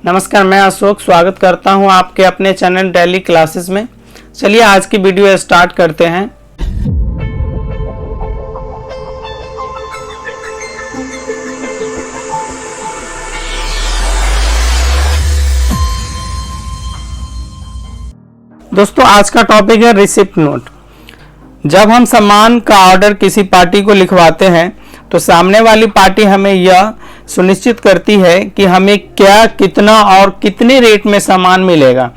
नमस्कार, मैं अशोक स्वागत करता हूं आपके अपने चैनल डेली क्लासेस में। चलिए आज की वीडियो स्टार्ट करते हैं। दोस्तों आज का टॉपिक है रिसिप्ट नोट। जब हम सामान का ऑर्डर किसी पार्टी को लिखवाते हैं तो सामने वाली पार्टी हमें यह सुनिश्चित करती है कि हमें क्या, कितना और कितने रेट में सामान मिलेगा।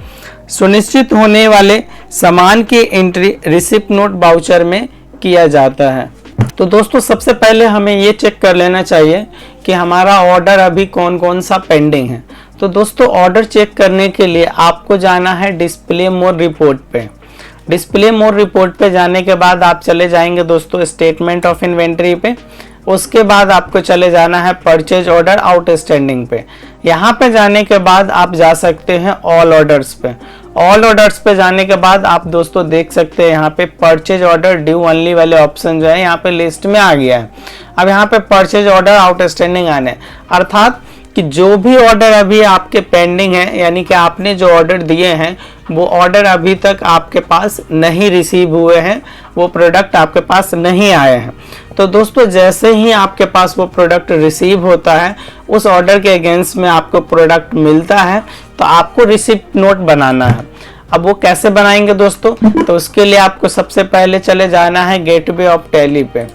सुनिश्चित होने वाले सामान की एंट्री रिसिप्ट नोट वाउचर में किया जाता है। तो दोस्तों सबसे पहले हमें ये चेक कर लेना चाहिए कि हमारा ऑर्डर अभी कौन कौन सा पेंडिंग है। तो दोस्तों ऑर्डर चेक करने के लिए आपको जाना है डिस्प्ले मोर रिपोर्ट पे। डिस्प्ले मोर रिपोर्ट पे जाने के बाद आप चले जाएंगे दोस्तों स्टेटमेंट ऑफ इन्वेंट्री पे। उसके बाद आपको चले जाना है परचेज ऑर्डर आउटस्टैंडिंग पे। यहाँ पे जाने के बाद आप जा सकते हैं ऑल ऑर्डर्स पे। ऑल ऑर्डर्स पे जाने के बाद आप दोस्तों देख सकते हैं यहाँ पे परचेज ऑर्डर ड्यू ओनली वाले ऑप्शन जो है यहाँ पे लिस्ट में आ गया है। अब यहाँ पे परचेज ऑर्डर आउटस्टैंडिंग आने, अर्थात कि जो भी ऑर्डर अभी आपके पेंडिंग है, यानी कि आपने जो ऑर्डर दिए हैं वो ऑर्डर अभी तक आपके पास नहीं रिसीव हुए हैं, वो प्रोडक्ट आपके पास नहीं आए हैं। तो दोस्तों जैसे ही आपके पास वो प्रोडक्ट रिसीव होता है, उस ऑर्डर के अगेंस्ट में आपको प्रोडक्ट मिलता है, तो आपको रिसिप्ट नोट बनाना है। अब वो कैसे बनाएंगे दोस्तों? तो उसके लिए आपको सबसे पहले चले जाना है गेटवे ऑफ टैली पे।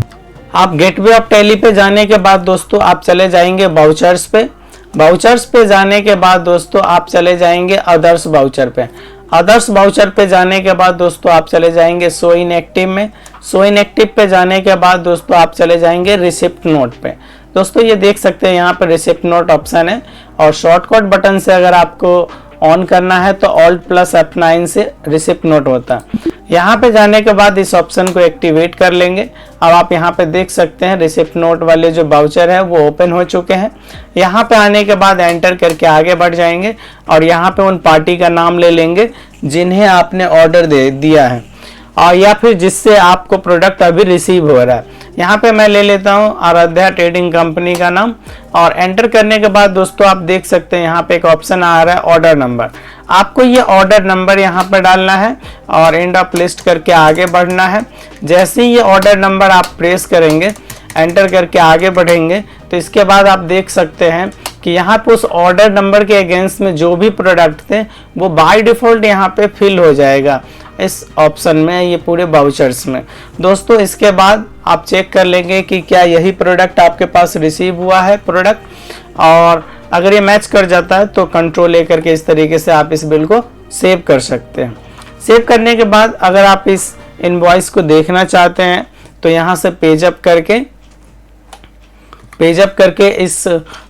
आप गेटवे ऑफ टैली पे जाने के बाद दोस्तों आप चले जाएंगे वाउचर्स पे। वाउचर्स पे जाने के बाद दोस्तों आप चले जाएंगे अदर्स वाउचर पे। अदर्स वाउचर पे जाने के बाद दोस्तों आप चले जाएंगे शो इन एक्टिव में। शो इन एक्टिव पे जाने के बाद दोस्तों आप चले जाएंगे रिसिप्ट नोट पे। दोस्तों ये देख सकते हैं यहाँ पे रिसिप्ट नोट ऑप्शन है, और शॉर्टकट बटन से अगर आपको ऑन करना है तो ऑल्ट प्लस F9 से रिसिप्ट नोट होता है। यहाँ पे जाने के बाद इस ऑप्शन को एक्टिवेट कर लेंगे। अब आप यहाँ पे देख सकते हैं रिसिप्ट नोट वाले जो वाउचर है वो ओपन हो चुके हैं। यहाँ पे आने के बाद एंटर करके आगे बढ़ जाएंगे और यहाँ पे उन पार्टी का नाम ले लेंगे जिन्हें आपने ऑर्डर दे दिया है, और या फिर जिससे आपको प्रोडक्ट अभी रिसीव हो रहा है। यहाँ पे मैं ले लेता हूँ आराध्या ट्रेडिंग कंपनी का नाम, और एंटर करने के बाद दोस्तों आप देख सकते हैं यहाँ पे एक ऑप्शन आ रहा है ऑर्डर नंबर। आपको ये ऑर्डर नंबर यहाँ पे डालना है और एंड ऑफ लिस्ट करके आगे बढ़ना है। जैसे ही ये ऑर्डर नंबर आप प्रेस करेंगे, एंटर करके आगे बढ़ेंगे, तो इसके बाद आप देख सकते हैं कि यहाँ पे उस ऑर्डर नंबर के अगेंस्ट में जो भी प्रोडक्ट थे वो बाय डिफॉल्ट यहाँ पे फिल हो जाएगा इस ऑप्शन में, ये पूरे वाउचर्स में। दोस्तों इसके बाद आप चेक कर लेंगे कि क्या यही प्रोडक्ट आपके पास रिसीव हुआ है प्रोडक्ट, और अगर ये मैच कर जाता है तो कंट्रोल ए करके इस तरीके से आप इस बिल को सेव कर सकते हैं। सेव करने के बाद अगर आप इस इनवॉइस को देखना चाहते हैं तो यहाँ से पेज अप करके इस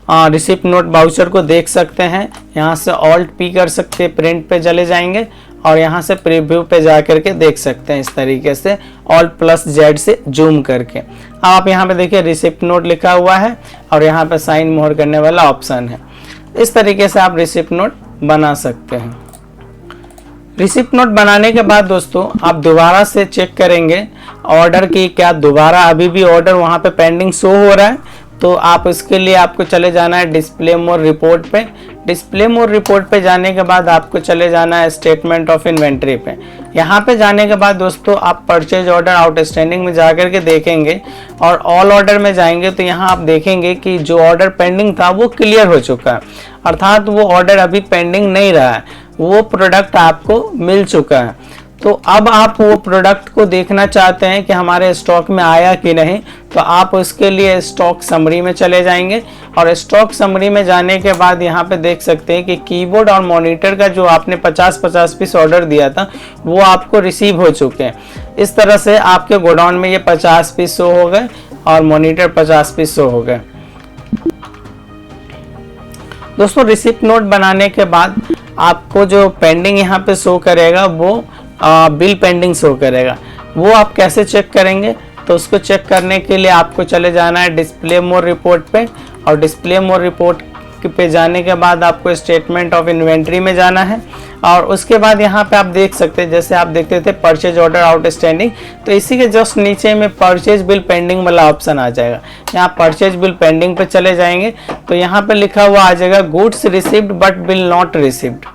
रिसिप्ट नोट वाउचर को देख सकते हैं। यहाँ से ऑल्ट पी कर सकते हैं, प्रिंट पे चले जाएंगे और यहाँ से प्रीव्यू पे जा करके देख सकते हैं इस तरीके से ऑल्ट प्लस जेड से जूम करके। अब आप यहाँ पे देखिए रिसिप्ट नोट लिखा हुआ है और यहाँ पे साइन मोहर करने वाला ऑप्शन है। इस तरीके से आप रिसिप्ट नोट बना सकते हैं। रिसिप्ट नोट बनाने के बाद दोस्तों आप दोबारा से चेक करेंगे ऑर्डर की क्या दोबारा अभी भी ऑर्डर वहाँ पे पेंडिंग शो हो रहा है, तो आप इसके लिए आपको चले जाना है डिस्प्ले मोर रिपोर्ट पे। डिस्प्ले मोर रिपोर्ट पे जाने के बाद आपको चले जाना है स्टेटमेंट ऑफ इन्वेंट्री पे। यहाँ पे जाने के बाद दोस्तों आप परचेज ऑर्डर आउटस्टैंडिंग में जा करके देखेंगे और ऑल ऑर्डर में जाएंगे तो यहाँ आप देखेंगे कि जो ऑर्डर पेंडिंग था वो क्लियर हो चुका है, अर्थात वो ऑर्डर अभी पेंडिंग नहीं रहा है, वो प्रोडक्ट आपको मिल चुका है। तो अब आप वो प्रोडक्ट को देखना चाहते हैं कि हमारे स्टॉक में आया कि नहीं, तो आप उसके लिए स्टॉक समरी में चले जाएंगे, और स्टॉक समरी में जाने के बाद यहाँ पे देख सकते हैं कि कीबोर्ड और मॉनिटर का जो आपने 50-50 पीस ऑर्डर दिया था वो आपको रिसीव हो चुके हैं। इस तरह से आपके गोडाउन में ये 50 पीस शो हो गए और मॉनिटर 50 पीस शो हो गए। दोस्तों रिसिप्ट नोट बनाने के बाद आपको जो पेंडिंग यहाँ पे शो करेगा वो बिल पेंडिंग शो करेगा। वो आप कैसे चेक करेंगे? तो उसको चेक करने के लिए आपको चले जाना है डिस्प्ले मोर रिपोर्ट पे, और डिस्प्ले मोर रिपोर्ट पे जाने के बाद आपको स्टेटमेंट ऑफ इन्वेंट्री में जाना है और उसके बाद यहाँ पे आप देख सकते हैं, जैसे आप देखते थे परचेज ऑर्डर आउटस्टैंडिंग, तो इसी के जस्ट नीचे में परचेज बिल पेंडिंग वाला ऑप्शन आ जाएगा। यहाँ परचेज बिल पेंडिंग पे चले जाएंगे तो यहाँ पे लिखा हुआ आ जाएगा goods received but bill not received.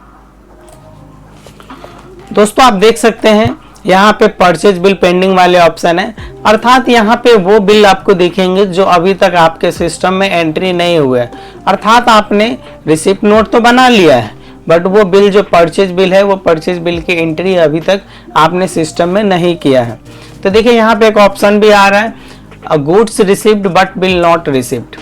दोस्तों आप देख सकते हैं यहाँ पे परचेज बिल पेंडिंग वाले ऑप्शन है, अर्थात यहाँ पे वो बिल आपको दिखेंगे जो अभी तक आपके सिस्टम में एंट्री नहीं हुए हैं। अर्थात आपने रिसिप्ट नोट तो बना लिया है बट वो बिल जो परचेज बिल है वो परचेज बिल की एंट्री अभी तक आपने सिस्टम में नहीं किया है। तो देखिए यहाँ पे एक ऑप्शन भी आ रहा है goods received but bill not received.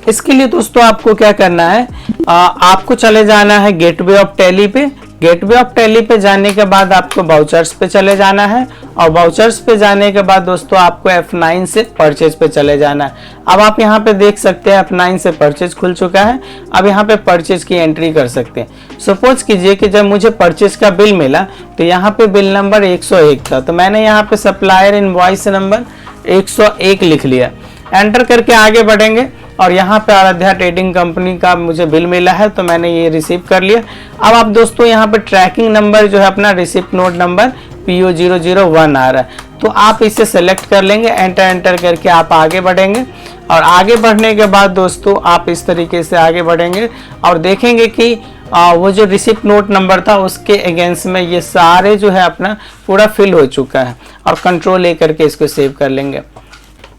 इसके लिए दोस्तों आपको क्या करना है, आपको चले जाना है गेटवे ऑफ टैली पे। गेटवे ऑफ टैली पे जाने के बाद आपको वाउचर्स पे चले जाना है और वाउचर्स पे जाने के बाद दोस्तों आपको F9 से परचेज पे चले जाना है। अब आप यहाँ पे देख सकते हैं F9 से परचेज खुल चुका है। अब यहाँ पे परचेज की एंट्री कर सकते हैं। सपोज कीजिए कि जब मुझे परचेज का बिल मिला तो यहाँ पे बिल नंबर 101 था, तो मैंने यहाँ पे सप्लायर इनवॉइस नंबर 101 लिख लिया। एंटर करके आगे बढ़ेंगे और यहाँ पे आराध्या ट्रेडिंग कंपनी का मुझे बिल मिला है तो मैंने ये रिसीव कर लिया। अब आप दोस्तों यहाँ पे ट्रैकिंग नंबर जो है अपना रिसिप्ट नोट नंबर PO001 आ रहा है, तो आप इसे सेलेक्ट कर लेंगे। एंटर करके आप आगे बढ़ेंगे और आगे बढ़ने के बाद दोस्तों आप इस तरीके से आगे बढ़ेंगे और देखेंगे कि वो जो रिसिप्ट नोट नंबर था उसके अगेंस्ट में ये सारे जो है अपना पूरा फिल हो चुका है और कंट्रोल A करके इसको सेव कर लेंगे।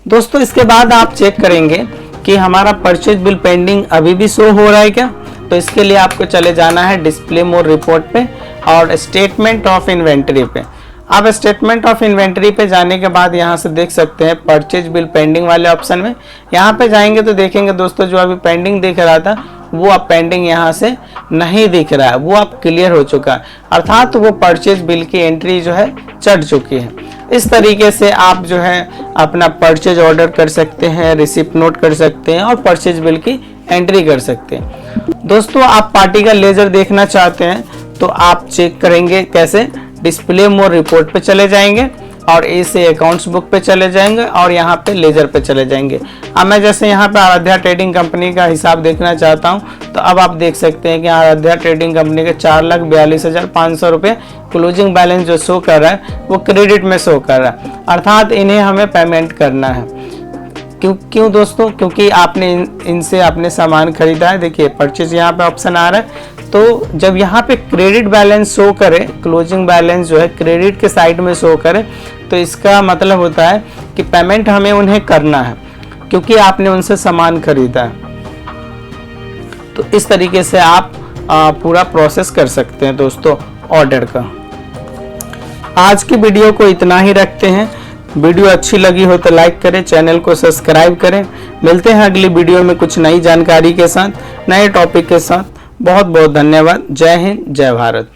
दोस्तों इसके बाद आप चेक करेंगे कि हमारा परचेज बिल पेंडिंग अभी भी शो हो रहा है क्या। तो इसके लिए आपको चले जाना है डिस्प्ले मोर रिपोर्ट पे और स्टेटमेंट ऑफ इन्वेंट्री पे। आप स्टेटमेंट ऑफ इन्वेंट्री पे जाने के बाद यहाँ से देख सकते हैं परचेज बिल पेंडिंग वाले ऑप्शन में यहाँ पे जाएंगे तो देखेंगे दोस्तों जो अभी पेंडिंग दिख रहा था वो अब पेंडिंग यहाँ से नहीं दिख रहा है, वो अब क्लियर हो चुका है, अर्थात वो परचेज बिल की एंट्री जो है चढ़ चुकी है। इस तरीके से आप जो है अपना परचेज ऑर्डर कर सकते हैं, रिसिप्ट नोट कर सकते हैं और परचेज बिल की एंट्री कर सकते हैं। दोस्तों आप पार्टी का लेजर देखना चाहते हैं तो आप चेक करेंगे कैसे, डिस्प्ले मोर रिपोर्ट पे चले जाएंगे और ए से अकाउंट्स बुक पे चले जाएंगे और यहाँ पे लेजर पे चले जाएंगे। अब मैं जैसे यहाँ पे आराध्या ट्रेडिंग कंपनी का हिसाब देखना चाहता हूँ तो अब आप देख सकते हैं कि आराध्या ट्रेडिंग कंपनी के 4,42,500 रुपये क्लोजिंग बैलेंस जो शो कर रहा है वो क्रेडिट में शो कर रहा है, अर्थात इन्हें हमें पेमेंट करना है। क्यों दोस्तों, क्योंकि आपने इनसे आपने सामान खरीदा है। देखिए परचेज यहाँ पे ऑप्शन आ रहा है, तो जब यहाँ पे क्रेडिट बैलेंस शो करे, क्लोजिंग बैलेंस जो है क्रेडिट के साइड में शो करे, तो इसका मतलब होता है कि पेमेंट हमें उन्हें करना है क्योंकि आपने उनसे सामान खरीदा है। तो इस तरीके से आप पूरा प्रोसेस कर सकते हैं दोस्तों ऑर्डर का। आज की वीडियो को इतना ही रखते हैं। वीडियो अच्छी लगी हो तो लाइक करें, चैनल को सब्सक्राइब करें। मिलते हैं अगली वीडियो में कुछ नई जानकारी के साथ, नए टॉपिक के साथ। बहुत बहुत धन्यवाद। जय हिंद, जय भारत।